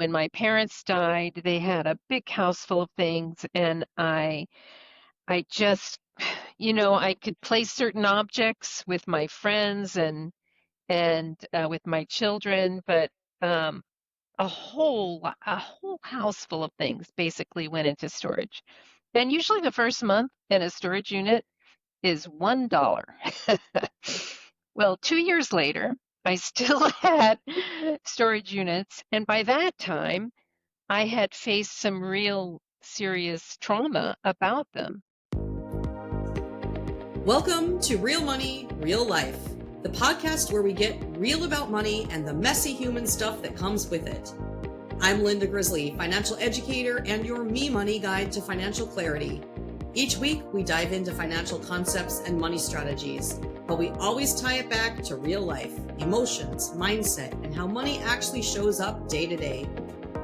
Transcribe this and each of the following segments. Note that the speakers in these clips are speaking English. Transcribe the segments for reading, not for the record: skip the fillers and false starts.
when my parents died, they had a big house full of things, and I just, I could place certain objects with my friends and with my children, but um, a whole house full of things basically went into storage. And usually the first month in a storage unit is $1. Well, 2 years later, I still had storage units, and by that time, I had faced some real serious trauma about them. Welcome to Real Money, Real Life, the podcast where we get real about money and the messy human stuff that comes with it. I'm Linda Grizely, financial educator and your Me Money guide to financial clarity. Each week, we dive into financial concepts and money strategies, but we always tie it back to real life, emotions, mindset, and how money actually shows up day to day.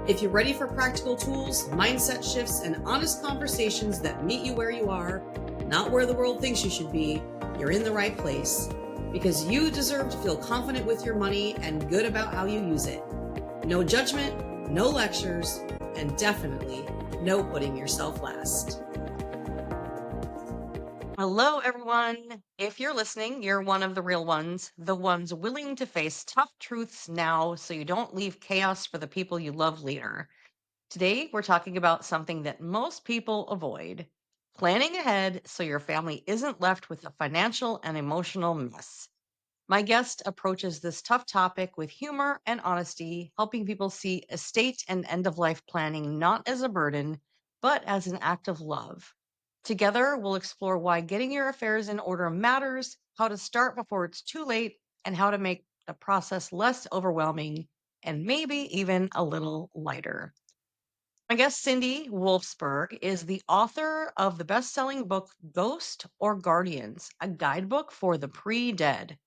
If you're ready for practical tools, mindset shifts, and honest conversations that meet you where you are, not where the world thinks you should be, you're in the right place. Because you deserve to feel confident with your money and good about how you use it. No judgment, no lectures, and definitely no putting yourself last. Hello, everyone. If you're listening, you're one of the real ones, the ones willing to face tough truths now so you don't leave chaos for the people you love later. Today, we're talking about something that most people avoid: planning ahead so your family isn't left with a financial and emotional mess. My guest approaches this tough topic with humor and honesty, helping people see estate and end of life planning not as a burden, but as an act of love. Together, we'll explore why getting your affairs in order matters, how to start before it's too late, and how to make the process less overwhelming and maybe even a little lighter. My guest, Cyndy Wulfsberg, is the author of the best selling book, Ghost or Guardians, a guidebook for the pre dead.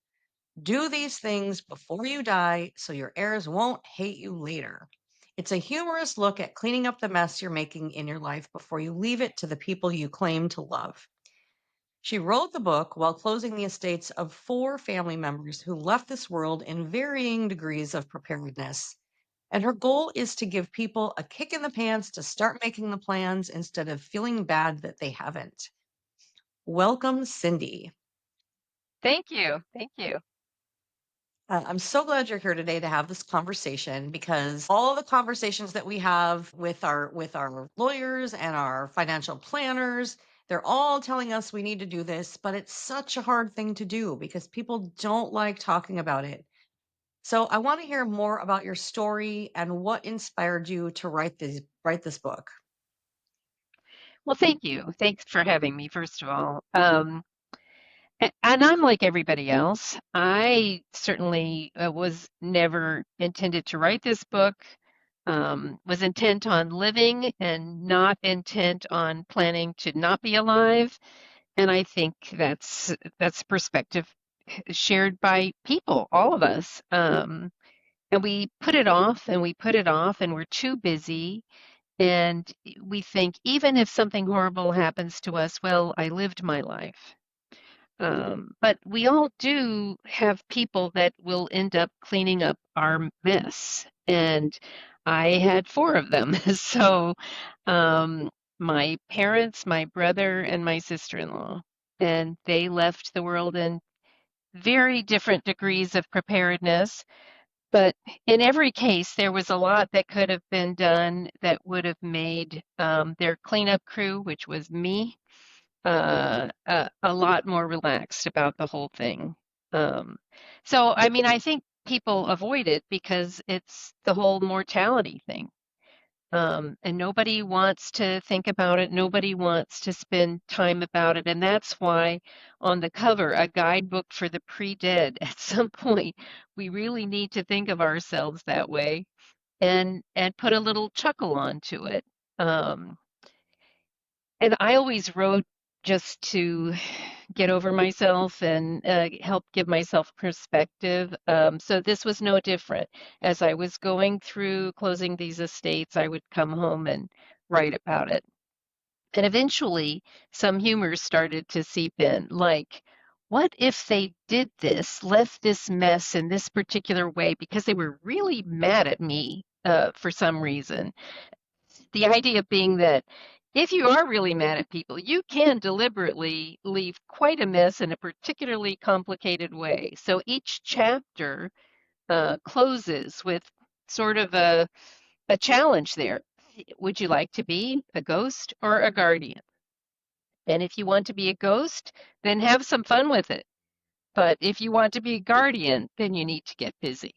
Do these things before you die so your heirs won't hate you later. It's a humorous look at cleaning up the mess you're making in your life before you leave it to the people you claim to love. She wrote the book while closing the estates of 4 family members who left this world in varying degrees of preparedness. And her goal is to give people a kick in the pants to start making the plans instead of feeling bad that they haven't. Welcome, Cyndy. Thank you. Thank you. I'm so glad you're here today to have this conversation, because all the conversations that we have with our lawyers and our financial planners, they're all telling us we need to do this, but it's such a hard thing to do because people don't like talking about it. So I want to hear more about your story and what inspired you to write this book. Well, thank you. Thanks for having me, first of all. And I'm like everybody else. I certainly was never intended to write this book, was intent on living and not intent on planning to not be alive. And I think that's perspective shared by people, all of us. And we put it off and we put it off, and we're too busy. And we think, even if something horrible happens to us, well, I lived my life. But we all do have people that will end up cleaning up our mess. And I had 4 of them. So um, my parents, my brother, and my sister-in-law. And they left the world in very different degrees of preparedness. But in every case, there was a lot that could have been done that would have made their cleanup crew, which was me, a lot more relaxed about the whole thing. Um, so, I mean, I think people avoid it because it's the whole mortality thing. And nobody wants to think about it. Nobody wants to spend time about it. And that's why on the cover, a guidebook for the pre-dead, at some point, we really need to think of ourselves that way and put a little chuckle onto it. Um, and I always wrote just to get over myself and help give myself perspective. So this was no different. As I was going through closing these estates, I would come home and write about it. And eventually, some humor started to seep in, like, what if they did this, left this mess in this particular way because they were really mad at me for some reason. The idea being that if you are really mad at people, you can deliberately leave quite a mess in a particularly complicated way. So each chapter closes with sort of a challenge there. Would you like to be a ghost or a guardian? And if you want to be a ghost, then have some fun with it. But if you want to be a guardian, then you need to get busy.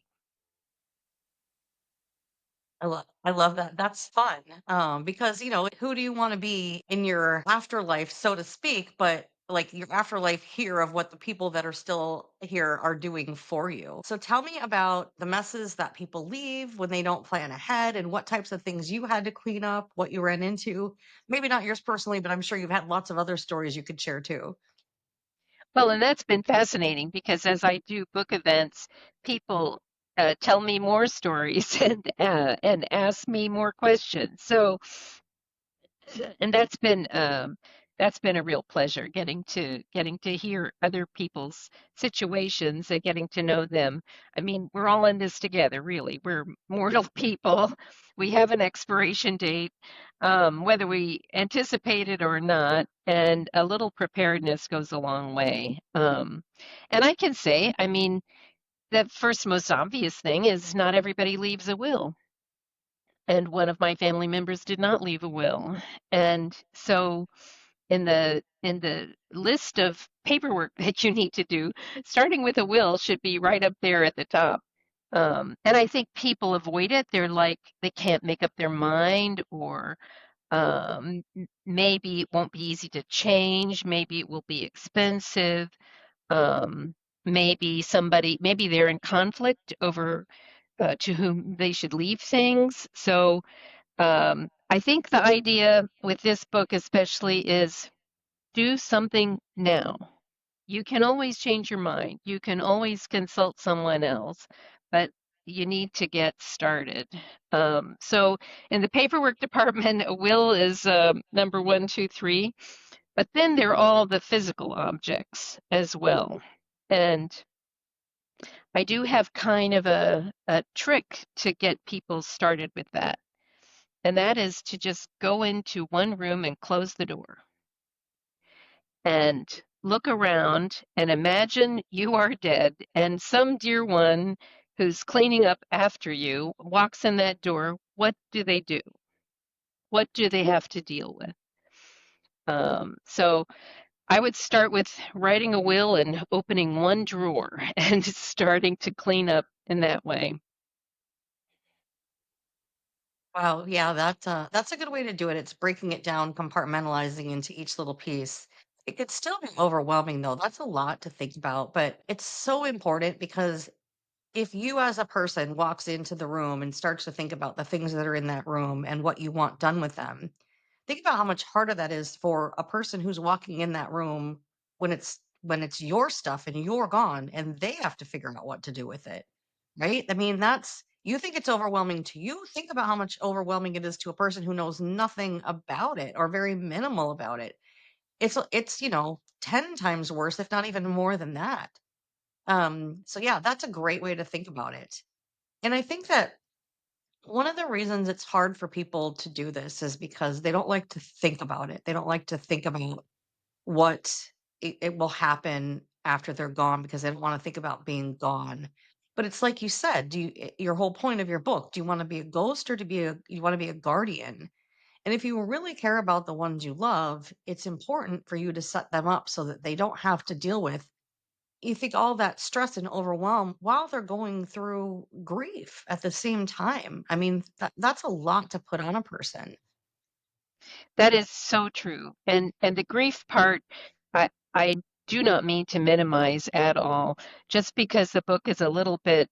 I love that. That's fun. Because who do you want to be in your afterlife, so to speak, but like your afterlife here of what the people that are still here are doing for you. So tell me about the messes that people leave when they don't plan ahead and what types of things you had to clean up, what you ran into. Maybe not yours personally, but I'm sure you've had lots of other stories you could share too. Well, and that's been fascinating because as I do book events, people tell me more stories and ask me more questions. So and that's been a real pleasure getting to hear other people's situations and getting to know them. I mean, we're all in this together, really. We're mortal people. We have an expiration date, whether we anticipate it or not, and a little preparedness goes a long way. And I can say, I mean, the first most obvious thing is not everybody leaves a will. And one of my family members did not leave a will. And so in the list of paperwork that you need to do, starting with a will should be right up there at the top. And I think people avoid it. They're like they can't make up their mind, or maybe it won't be easy to change. Maybe it will be expensive. Um, maybe they're in conflict over to whom they should leave things. So I think the idea with this book, especially, is do something now. You can always change your mind. You can always consult someone else, but you need to get started. So, in the paperwork department, a will is number one, two, three, but then there are all the physical objects as well. And I do have kind of a trick to get people started with that. And that is to just go into one room and close the door and look around and imagine you are dead and some dear one who's cleaning up after you walks in that door. What do they do? What do they have to deal with? So I would start with writing a will and opening one drawer and starting to clean up in that way. Wow, yeah, that's a good way to do it. It's breaking it down, compartmentalizing into each little piece. It could still be overwhelming though. That's a lot to think about, but it's so important because if you as a person walks into the room and starts to think about the things that are in that room and what you want done with them, think about how much harder that is for a person who's walking in that room when it's your stuff and you're gone and they have to figure out what to do with it. Right? I mean, that's you think it's overwhelming to you. Think about how much overwhelming it is to a person who knows nothing about it or very minimal about it. It's 10 times worse, if not even more than that. So yeah, that's a great way to think about it. And I think that one of the reasons it's hard for people to do this is because they don't like to think about it. They don't like to think about what it will happen after they're gone because they don't want to think about being gone. But it's like you said, your whole point of your book, do you want to be a ghost or you want to be a guardian? And if you really care about the ones you love, it's important for you to set them up so that they don't have to deal with you think all that stress and overwhelm while they're going through grief at the same time. I mean, that's a lot to put on a person. That is so true. And the grief part, I do not mean to minimize at all. Just because the book is a little bit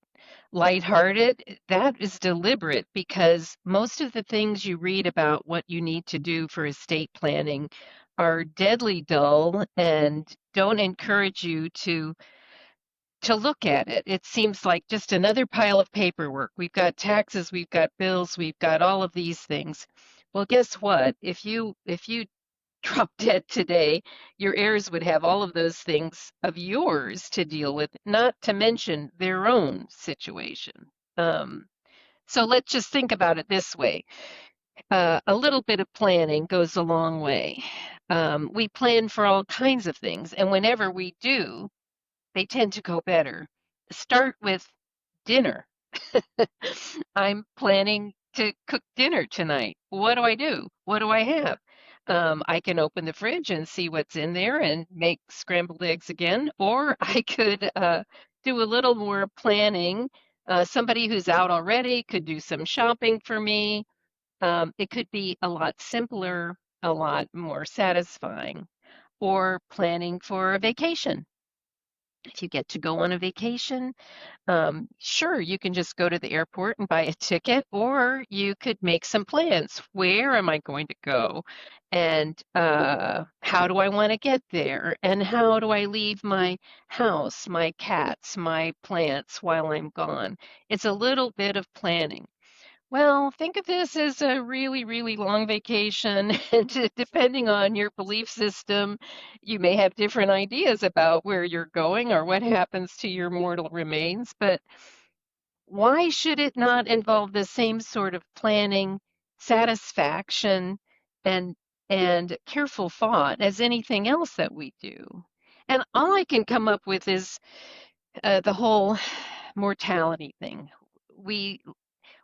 lighthearted, that is deliberate because most of the things you read about what you need to do for estate planning are deadly dull and don't encourage you to look at it. It seems like just another pile of paperwork. We've got taxes, we've got bills, we've got all of these things. Well, guess what? If you drop dead today, your heirs would have all of those things of yours to deal with, not to mention their own situation. Um, So let's just think about it this way. A little bit of planning goes a long way. We plan for all kinds of things, and whenever we do, they tend to go better. Start with dinner. I'm planning to cook dinner tonight. What do I do? What do I have? I can open the fridge and see what's in there and make scrambled eggs again, or I could do a little more planning. Somebody who's out already could do some shopping for me. It could be a lot simpler, a lot more satisfying, or planning for a vacation. If you get to go on a vacation, sure, you can just go to the airport and buy a ticket, or you could make some plans. Where am I going to go? And how do I want to get there? And how do I leave my house, my cats, my plants while I'm gone? It's a little bit of planning. Well, think of this as a really, really long vacation, and depending on your belief system, you may have different ideas about where you're going or what happens to your mortal remains. But why should it not involve the same sort of planning, satisfaction, and and careful thought as anything else that we do? And all I can come up with is the whole mortality thing. We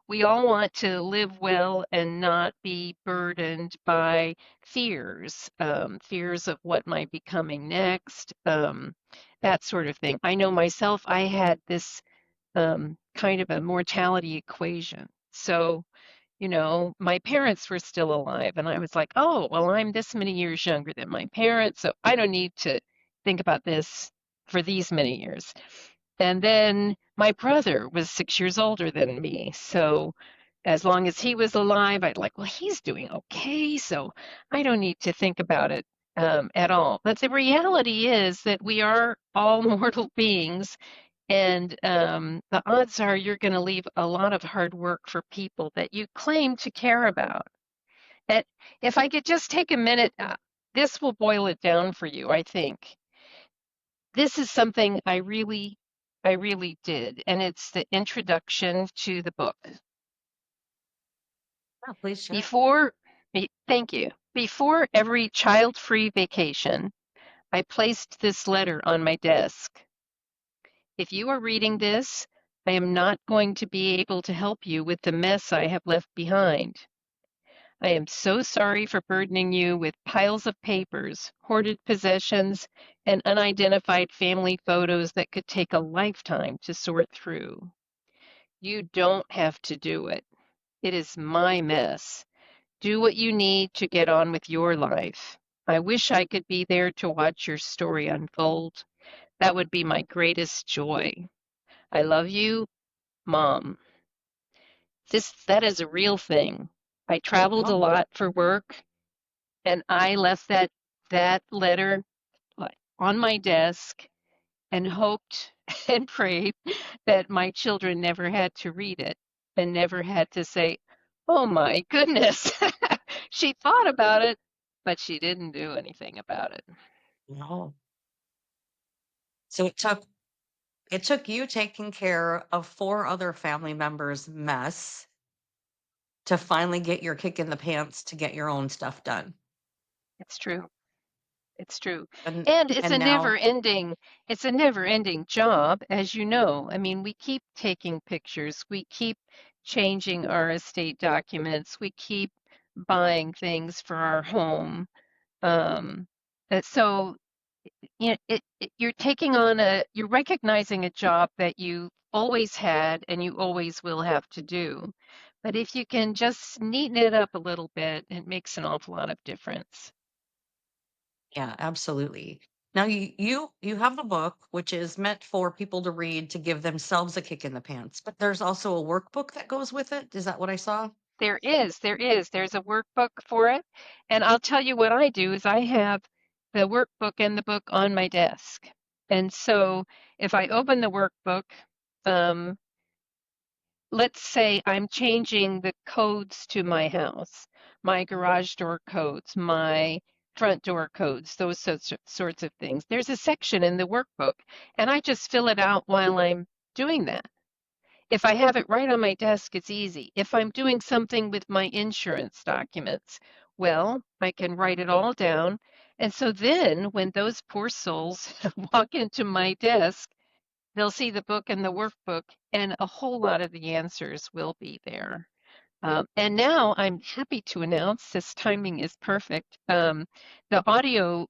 we all want to live well and not be burdened by fears, fears of what might be coming next, that sort of thing. I know myself, I had this kind of a mortality equation. So, my parents were still alive, and I was like, oh, well, I'm this many years younger than my parents, so I don't need to think about this for these many years. And then my brother was 6 years older than me. So as long as he was alive, I'd like, well, he's doing okay. So I don't need to think about it at all. But the reality is that we are all mortal beings. And the odds are you're going to leave a lot of hard work for people that you claim to care about. And if I could just take a minute, this will boil it down for you, I think. This is something I really did, and it's the introduction to the book. Oh, please share. Before, thank you. Before every child-free vacation, I placed this letter on my desk. If you are reading this, I am not going to be able to help you with the mess I have left behind. I am so sorry for burdening you with piles of papers, hoarded possessions, and unidentified family photos that could take a lifetime to sort through. You don't have to do it. It is my mess. Do what you need to get on with your life. I wish I could be there to watch your story unfold. That would be my greatest joy. I love you, Mom. That is a real thing. I traveled a Oh, lot for work, and I left that letter on my desk and hoped and prayed that my children never had to read it and never had to say, "Oh my goodness, she thought about it, but she didn't do anything about it." no. So it took you taking care of four other family members' mess to finally get your kick in the pants to get your own stuff done. It's true. It's true. And And and now, it's a never-ending job, as you know. I mean, we keep taking pictures, we keep changing our estate documents, we keep buying things for our home. Um, so you're recognizing a job that you always had and you always will have to do. But if you can just neaten it up a little bit, it makes an awful lot of difference. yeah, absolutely. Now you have the book, which is meant for people to read to give themselves a kick in the pants, but there's also a workbook that goes with it. Is that what I saw? There's a workbook for it. And I'll tell you what I do is I have the workbook and the book on my desk. And so if I open the workbook, um, let's say I'm changing the codes to my house, my garage door codes, my front door codes, those sorts of things. There's a section in the workbook, and I just fill it out while I'm doing that. If I have it right on my desk, it's easy. If I'm doing something with my insurance documents, well, I can write it all down. And so then when those poor souls walk into my desk, they'll see the book and the workbook, and a whole lot of the answers will be there. And now I'm happy to announce this timing is perfect. The audio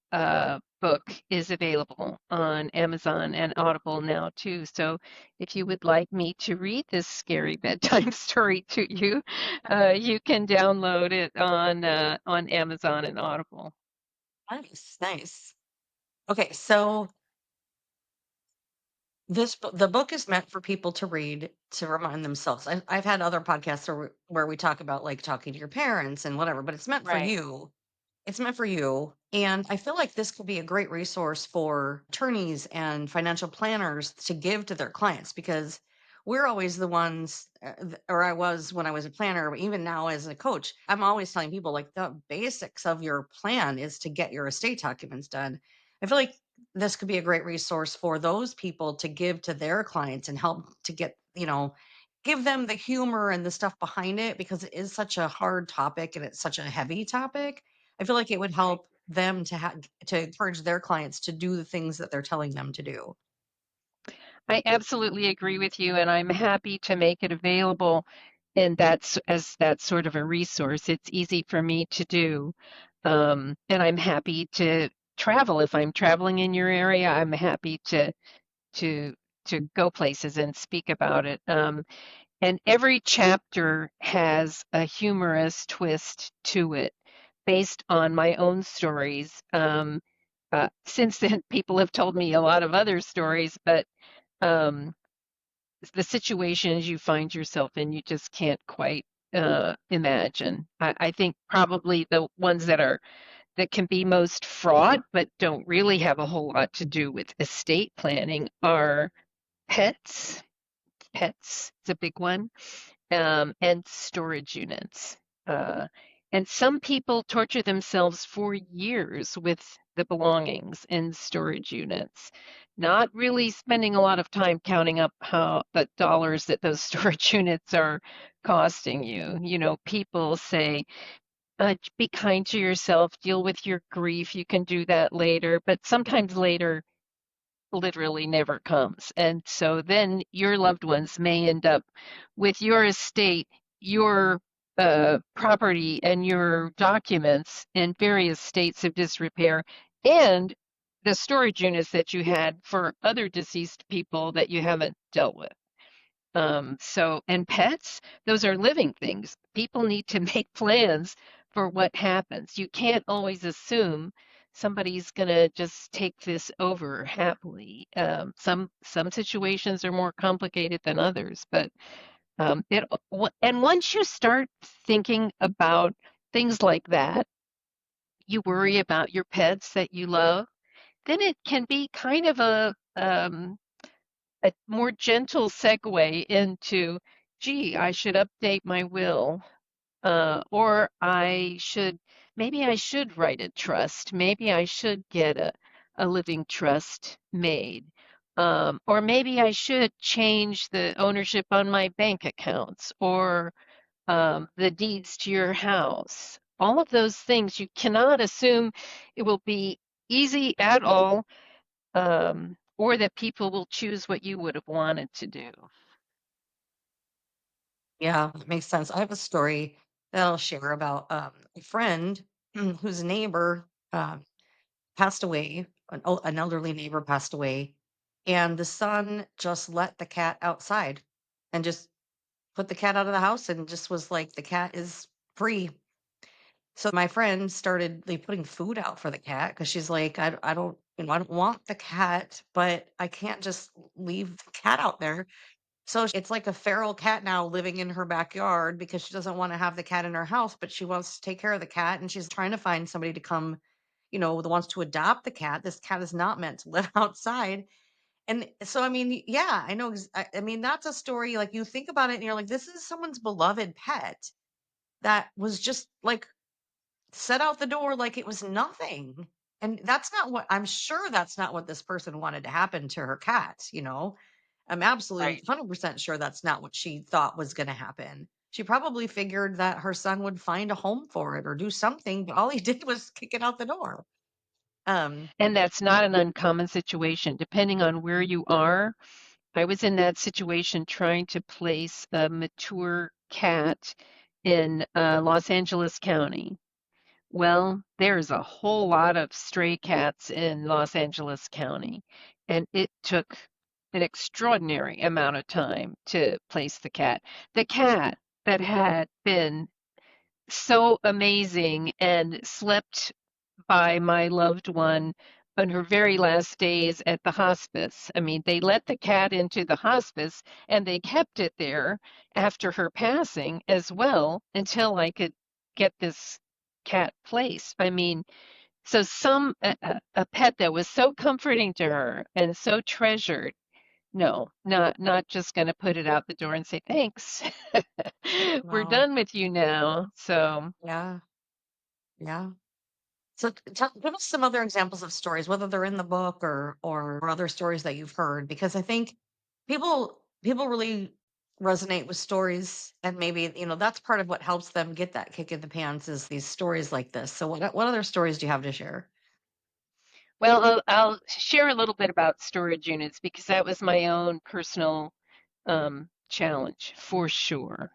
book is available on Amazon and Audible now too. So if you would like me to read this scary bedtime story to you, you can download it on Amazon and Audible. Nice, nice. Okay, so the book is meant for people to read to remind themselves. I've had other podcasts where we talk about like talking to your parents and whatever, but it's meant for Right, you. It's meant for you. And I feel like this could be a great resource for attorneys and financial planners to give to their clients because we're always the ones, or I was when I was a planner, but even now as a coach, I'm always telling people like the basics of your plan is to get your estate documents done. I feel like this could be a great resource for those people to give to their clients and help to get, give them the humor and the stuff behind it because it is such a hard topic and it's such a heavy topic. I feel like it would right. help them to encourage their clients to do the things that they're telling them to do. I absolutely agree with you, and I'm happy to make it available and that's as that sort of a resource. It's easy for me to do. And I'm happy to travel. If I'm traveling in your area, I'm happy to to go places and speak about it. And every chapter has a humorous twist to it based on my own stories. Since then, people have told me a lot of other stories, but um, the situations you find yourself in, you just can't quite imagine. I think probably the ones that can be most fraught, but don't really have a whole lot to do with estate planning, are pets. Pets is a big one, and storage units. Uh, and some people torture themselves for years with the belongings in storage units, not really spending a lot of time counting up how the dollars that those storage units are costing you. You know, people say, be kind to yourself, deal with your grief, you can do that later, but sometimes later literally never comes. And so then your loved ones may end up with your estate, your property, and your documents in various states of disrepair, and the storage units that you had for other deceased people that you haven't dealt with. And pets, those are living things. People need to make plans for what happens. You can't always assume somebody's going to just take this over happily. Some situations are more complicated than others, but and once you start thinking about things like that, you worry about your pets that you love, then it can be kind of a more gentle segue into, gee, I should update my will, or maybe I should write a trust. Maybe I should get a living trust made. Or maybe I should change the ownership on my bank accounts or the deeds to your house. All of those things, you cannot assume it will be easy at all, or that people will choose what you would have wanted to do. Yeah, that makes sense. I have a story that I'll share about a friend whose neighbor passed away. An elderly neighbor passed away, and the son just let the cat outside and just put the cat out of the house and just was like, the cat is free. So my friend started like putting food out for the cat because she's like, I don't, I don't want the cat, but I can't just leave the cat out there. So it's like a feral cat now living in her backyard because she doesn't want to have the cat in her house, but she wants to take care of the cat and she's trying to find somebody to come, that wants to adopt the cat. This cat is not meant to live outside. And so, I mean, yeah, I know. I mean, that's a story like you think about it and you're like, this is someone's beloved pet that was just like set out the door like it was nothing. And that's not what I'm sure that's not what this person wanted to happen to her cat. I'm absolutely Right. 100% sure that's not what she thought was going to happen. She probably figured that her son would find a home for it or do something, but all he did was kick it out the door. Um, And that's not an uncommon situation. Depending on where you are, I was in that situation trying to place a mature cat in Los Angeles County. Well, there's a whole lot of stray cats in Los Angeles County, and it took an extraordinary amount of time to place the cat. The cat that had been so amazing and slept by my loved one on her very last days at the hospice. I mean, they let the cat into the hospice and they kept it there after her passing as well until I could get this cat placed. I mean, so a pet that was so comforting to her and so treasured. No, not just going to put it out the door and say thanks. We're no, done with you now. So, yeah, yeah. So give us some other examples of stories, whether they're in the book or other stories that you've heard, because I think people really resonate with stories, and maybe that's part of what helps them get that kick in the pants is these stories like this. So what other stories do you have to share? well, I'll share a little bit about storage units because that was my own personal challenge for sure.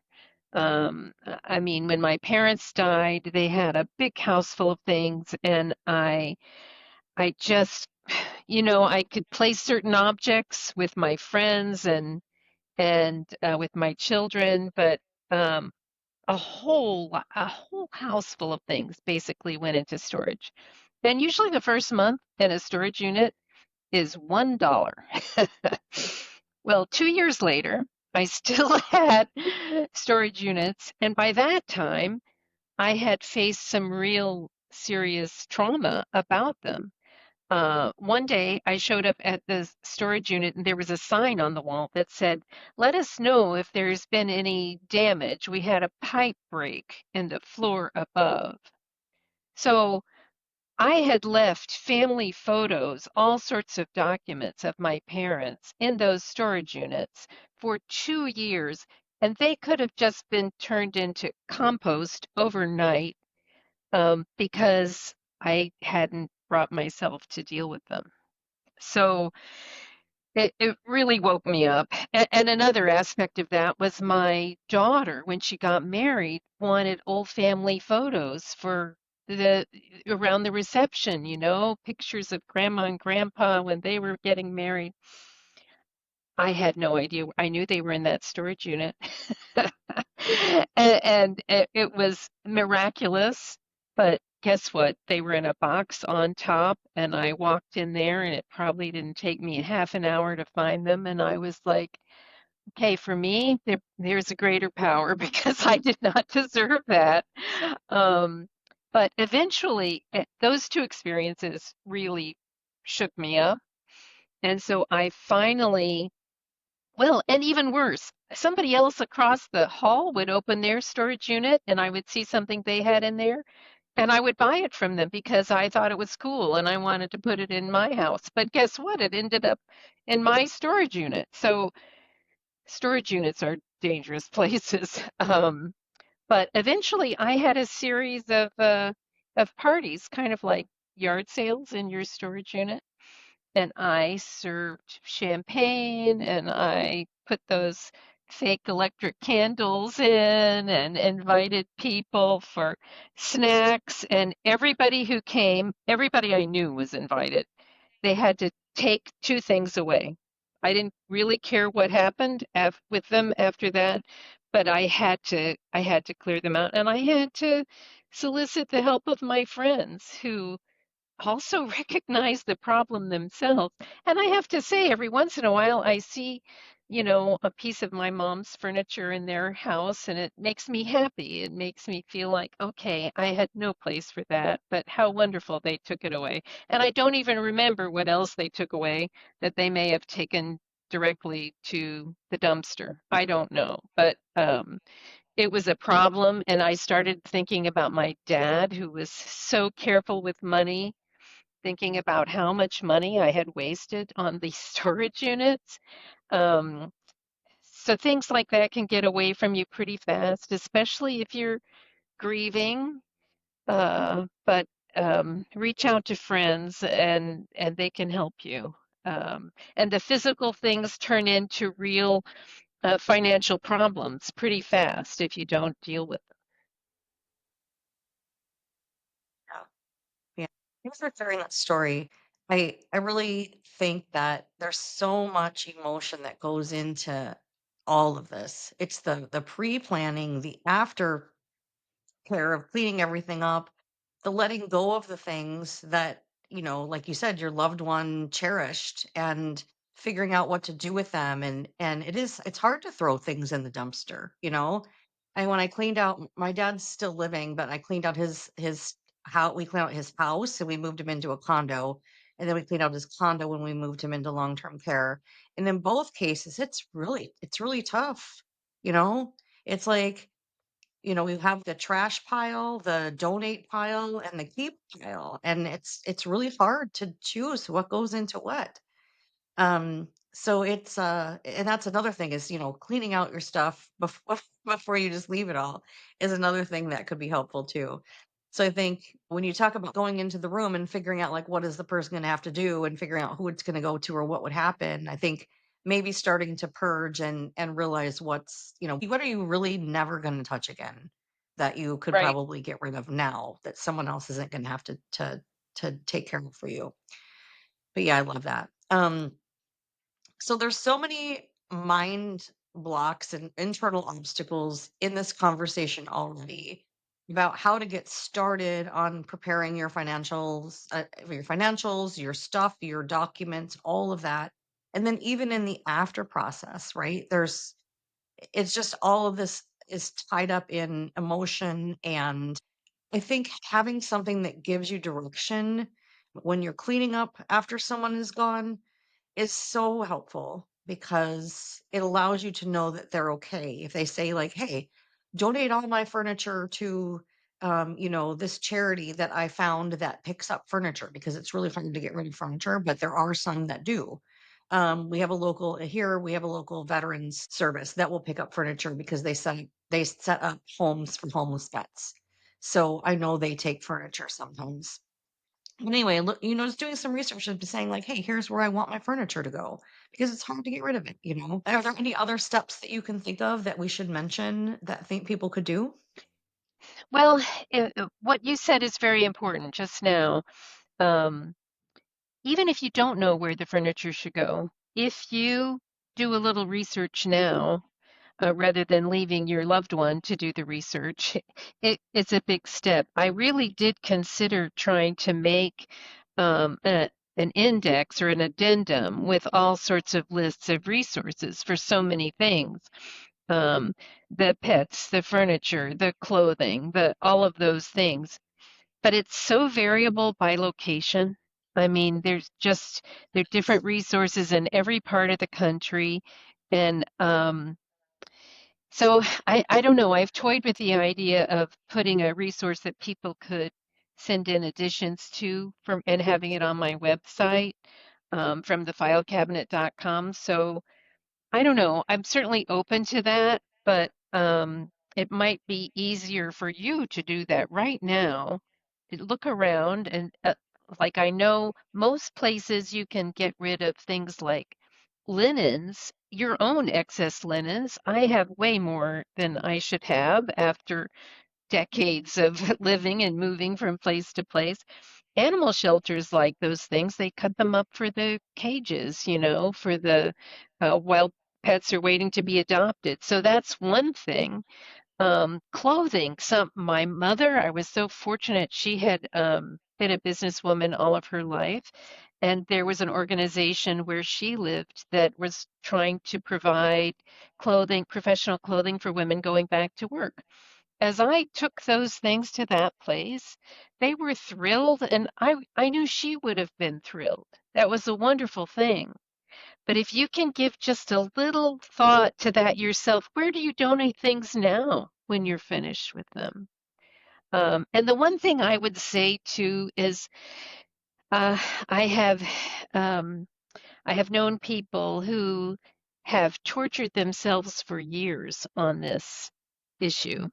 I mean, when my parents died, they had a big house full of things, and I just, I could place certain objects with my friends and with my children, but um, a whole house full of things basically went into storage. And usually the first month in a storage unit is $1. Well, 2 years later, I still had storage units, and by that time, I had faced some real serious trauma about them. One day I showed up at the storage unit and there was a sign on the wall that said, "Let us know if there's been any damage. We had a pipe break in the floor above." So I had left family photos, all sorts of documents of my parents in those storage units for 2 years, and they could have just been turned into compost overnight because I hadn't brought myself to deal with them. So it really woke me up. And another aspect of that was my daughter, when she got married, wanted old family photos for the around the reception, pictures of grandma and grandpa when they were getting married. I had no idea. I knew they were in that storage unit. And it was miraculous, but guess what? They were in a box on top, and I walked in there, and it probably didn't take me half an hour to find them. And I was like, okay, for me, there's a greater power because I did not deserve that. Um, but eventually, those two experiences really shook me up. And so I finally well, and even worse, somebody else across the hall would open their storage unit and I would see something they had in there and I would buy it from them because I thought it was cool and I wanted to put it in my house. But guess what? It ended up in my storage unit. So storage units are dangerous places. But eventually I had a series of parties, kind of like yard sales in your storage unit, and I served champagne and I put those fake electric candles in and invited people for snacks. And everybody who came, everybody I knew was invited. They had to take two things away. I didn't really care what happened with them after that, but I had to clear them out and I had to solicit the help of my friends who also recognize the problem themselves. And I have to say, every once in a while, I see, a piece of my mom's furniture in their house, and it makes me happy. It makes me feel like, okay, I had no place for that, but how wonderful they took it away. And I don't even remember what else they took away that they may have taken directly to the dumpster. I don't know. But it was a problem, and I started thinking about my dad, who was so careful with money, thinking about how much money I had wasted on these storage units. Um, so things like that can get away from you pretty fast, especially if you're grieving. But reach out to friends and they can help you. And the physical things turn into real financial problems pretty fast if you don't deal with Yeah. Yeah. Thanks for sharing that story. I really think that there's so much emotion that goes into all of this. It's the pre-planning, the after care of cleaning everything up, the letting go of the things that, like you said, your loved one cherished and figuring out what to do with them. And it's hard to throw things in the dumpster. And when I cleaned out, my dad's still living, but I cleaned out his how we cleaned out his house and we moved him into a condo. And then we cleaned out his condo when we moved him into long-term care. And in both cases, it's really tough. You know, it's like, we have the trash pile, the donate pile, and the keep pile, and it's really hard to choose what goes into what. So and that's another thing is, cleaning out your stuff before before you just leave it all is another thing that could be helpful too. So I think when you talk about going into the room and figuring out like what is the person going to have to do and figuring out who it's going to go to or what would happen, I think maybe starting to purge and realize what are you really never going to touch again that you it. could Right. probably get rid of now that someone else isn't going to have to take care of for you. But yeah, I love that. So there's so many mind blocks and internal obstacles in this conversation already about how to get started on preparing your financials, your stuff, your documents, all of that. And then even in the after process, right? It's just all of this is tied up in emotion. And I think having something that gives you direction when you're cleaning up after someone is gone is so helpful because it allows you to know that they're okay. If they say like, "Hey, donate all my furniture to this charity that I found that picks up furniture," because it's really hard to get rid of furniture, but there are some that do. We have a local veterans service that will pick up furniture because they set up homes for homeless vets. So I know they take furniture sometimes. Anyway, look, just doing some research and saying like, "Hey, here's where I want my furniture to go," because it's hard to get rid of it. Are there any other steps that you can think of that we should mention that think people could do? Well, what you said is very important just now. Um, Even if you don't know where the furniture should go, if you do a little research now, rather than leaving your loved one to do the research, it's a big step. I really did consider trying to make an index or an addendum with all sorts of lists of resources for so many things. Um, the pets, the furniture, the clothing, the all of those things. But it's so variable by location. I mean, there are different resources in every part of the country, and so I don't know. I've toyed with the idea of putting a resource that people could send in additions to from and having it on my website from thefilecabinet.com. So I don't know. I'm certainly open to that, but it might be easier for you to do that right now. Look around and like I know most places you can get rid of things like linens, your own excess linens. I have way more than I should have after decades of living and moving from place to place. Animal shelters like those things, they cut them up for the cages, for the wild pets are waiting to be adopted. So that's one thing. Clothing. My mother, I was so fortunate. She had been a businesswoman all of her life, and there was an organization where she lived that was trying to provide clothing, professional clothing for women going back to work. As I took those things to that place, they were thrilled, and I knew she would have been thrilled. That was a wonderful thing. But if you can give just a little thought to that yourself, where do you donate things now when you're finished with them? And the one thing I would say too is uh, I have um, I have known people who have tortured themselves for years on this issue.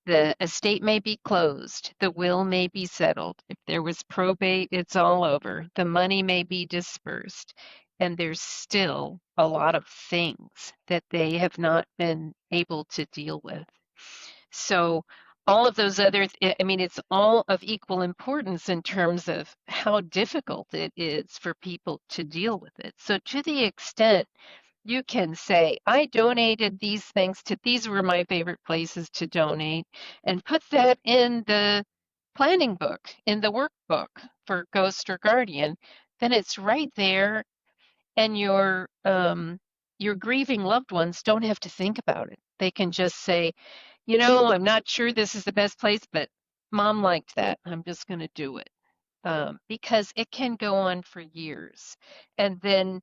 The estate may be closed, the will may be settled. If there was probate, it's all over. The money may be dispersed, and there's still a lot of things that they have not been able to deal with. So all of those other, I mean, it's all of equal importance in terms of how difficult it is for people to deal with it. So to the extent you can say, I donated these things to, these were my favorite places to donate, and put that in the planning book, in the workbook for Ghost or Guardian, then it's right there, and your grieving loved ones don't have to think about it. They can just say, I'm not sure this is the best place, but mom liked that. I'm just going to do it. Because it can go on for years. And then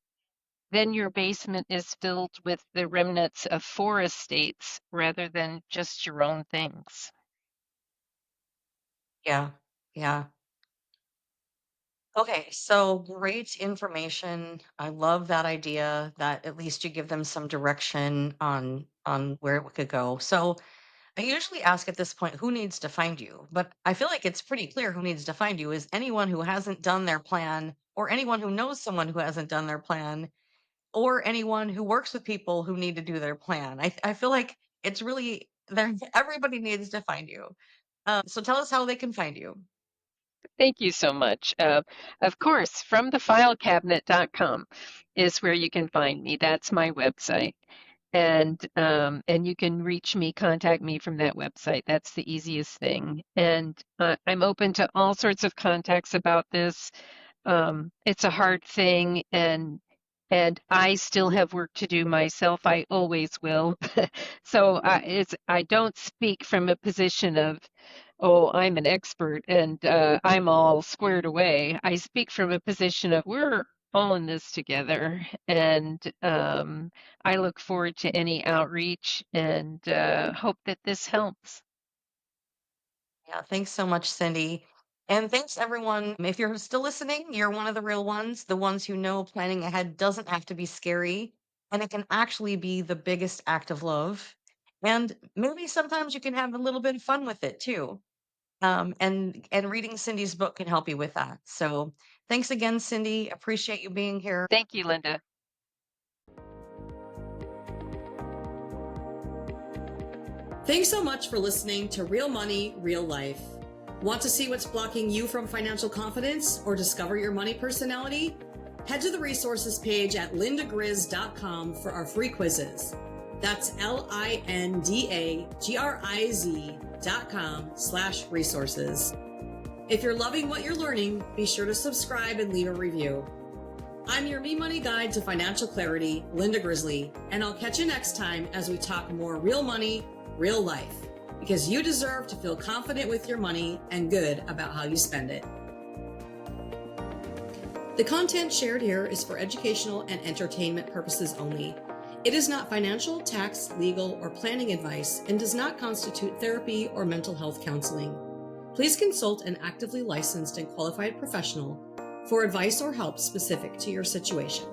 your basement is filled with the remnants of four estates rather than just your own things. Yeah. Yeah. Okay, so great information. I love that idea that at least you give them some direction on where it could go. So I usually ask at this point, who needs to find you? But I feel like it's pretty clear who needs to find you is anyone who hasn't done their plan, or anyone who knows someone who hasn't done their plan, or anyone who works with people who need to do their plan. I feel like it's really there. Everybody needs to find you. So tell us how they can find you. Thank you so much. Of course, from thefilecabinet.com is where you can find me. That's my website. And you can reach me, contact me from that website. That's the easiest thing. And I'm open to all sorts of contacts about this. It's a hard thing, and I still have work to do myself. I always will. So I don't speak from a position of, oh, I'm an expert and I'm all squared away. I speak from a position of we're all in this together, and I look forward to any outreach and hope that this helps. Yeah, thanks so much, Cindy. And thanks everyone. If you're still listening, you're one of the real ones, the ones who know planning ahead doesn't have to be scary and it can actually be the biggest act of love. And maybe sometimes you can have a little bit of fun with it too. And reading Cindy's book can help you with that. So thanks again, Cindy. Appreciate you being here. Thank you, Linda. Thanks so much for listening to Real Money, Real Life. Want to see what's blocking you from financial confidence or discover your money personality? Head to the resources page at lindagriz.com for our free quizzes. That's LINDAGRIZ.com/resources. If you're loving what you're learning, be sure to subscribe and leave a review. I'm your Me Money Guide to Financial Clarity, Linda Grizely, and I'll catch you next time as we talk more real money, real life, because you deserve to feel confident with your money and good about how you spend it. The content shared here is for educational and entertainment purposes only. It is not financial, tax, legal, or planning advice and does not constitute therapy or mental health counseling. Please consult an actively licensed and qualified professional for advice or help specific to your situation.